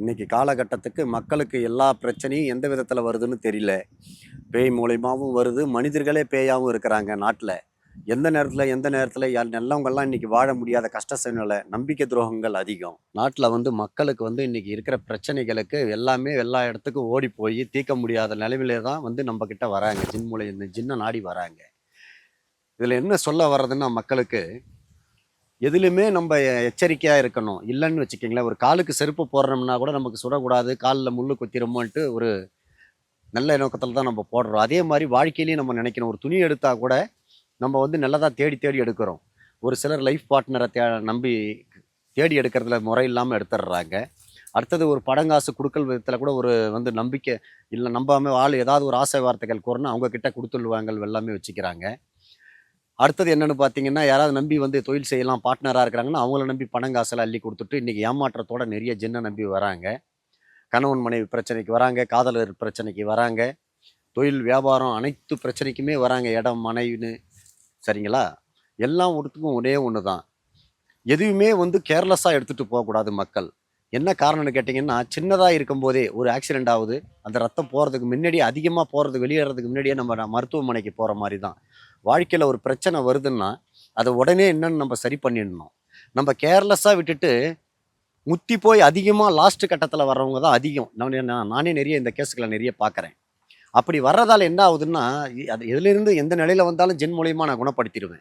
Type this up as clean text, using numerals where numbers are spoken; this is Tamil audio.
இன்னைக்கு காலகட்டத்துக்கு மக்களுக்கு எல்லா பிரச்சனையும் எந்த விதத்தில் வருதுன்னு தெரியல. பேய் மூலியமாகவும் வருது, மனிதர்களே பேயாகவும் இருக்கிறாங்க நாட்டில். எந்த நேரத்தில் யார் நல்லவங்கெல்லாம் இன்னைக்கு வாழ முடியாத கஷ்ட சூழ்நிலை, நம்பிக்கை துரோகங்கள் அதிகம். நாட்டில் மக்களுக்கு இன்னைக்கு இருக்கிற பிரச்சனைகளுக்கு எல்லாமே எல்லா இடத்துக்கும் ஓடி போய் தீர்க்க முடியாத நிலைமையிலே தான் நம்ம கிட்ட வராங்க. இந்த ஜின்ன நாடி வராங்க. இதில் என்ன சொல்ல வர்றதுன்னா, மக்களுக்கு எதுலையுமே நம்ம எச்சரிக்கையாக இருக்கணும். இல்லைன்னு வச்சுக்கிங்களேன், ஒரு காலுக்கு செருப்பு போடுறோம்னா கூட நமக்கு சுடக்கூடாது, காலில் முள்ளு குத்திருமோன்ட்டு ஒரு நல்ல நோக்கத்தில் தான் நம்ம போடுறோம். அதே மாதிரி வாழ்க்கையிலையும் நம்ம நினைக்கணும். ஒரு துணி எடுத்தால் கூட நம்ம நல்லதாக தேடி தேடி எடுக்கிறோம். ஒரு சிலர் லைஃப் பார்ட்னரை நம்பி தேடி எடுக்கிறதுல முறை இல்லாமல் எடுத்துடுறாங்க. அடுத்தது ஒரு படங்காசு கொடுக்கல் விதத்தில் கூட ஒரு நம்பிக்கை இல்லை, நம்பாமல் ஆள் ஏதாவது ஒரு ஆசை வார்த்தைகள் கூறணும் அவங்கக்கிட்ட கொடுத்துள்ளுவாங்க எல்லாமே வச்சுக்கிறாங்க. அடுத்தது என்னென்னு பார்த்தீங்கன்னா, யாராவது நம்பி தொழில் செய்யலாம் பார்ட்னராக இருக்கிறாங்கன்னா, அவங்கள நம்பி பணம் காசெல்லாம் அள்ளி கொடுத்துட்டு இன்றைக்கி ஏமாற்றத்தோட நிறைய ஜின்னை நம்பி வராங்க. கணவன் மனைவி பிரச்சனைக்கு வராங்க, காதலர் பிரச்சனைக்கு வராங்க, தொழில் வியாபாரம் அனைத்து பிரச்சனைக்குமே வராங்க. இடம் மனைவின்னு சரிங்களா? எல்லாம் ஒருத்துக்கும் ஒரே ஒன்று தான். எதுவுமே கேர்லெஸ்ஸாக எடுத்துகிட்டு போகக்கூடாது மக்கள். என்ன காரணம்னு கேட்டிங்கன்னா, சின்னதாக இருக்கும்போதே ஒரு ஆக்சிடெண்ட் ஆகுது, அந்த ரத்தம் போகிறதுக்கு முன்னாடியே அதிகமாக போகிறது வெளியேறதுக்கு முன்னாடியே நம்ம மருத்துவமனைக்கு போகிற மாதிரி தான். வாழ்க்கையில் ஒரு பிரச்சனை வருதுன்னா அதை உடனே என்னன்னு நம்ம சரி பண்ணிடணும். நம்ம கேர்லெஸ்ஸாக விட்டுட்டு முத்தி போய் அதிகமாக லாஸ்ட் கட்டத்தில் வர்றவங்க தான் அதிகம். நானே நிறைய இந்த கேஸுக்களை நிறைய பார்க்குறேன். அப்படி வர்றதால என்ன ஆகுதுன்னா, அது எதுலேருந்து எந்த நிலையில் வந்தாலும் ஜென் மூலியமாக நான் குணப்படுத்திடுவேன்.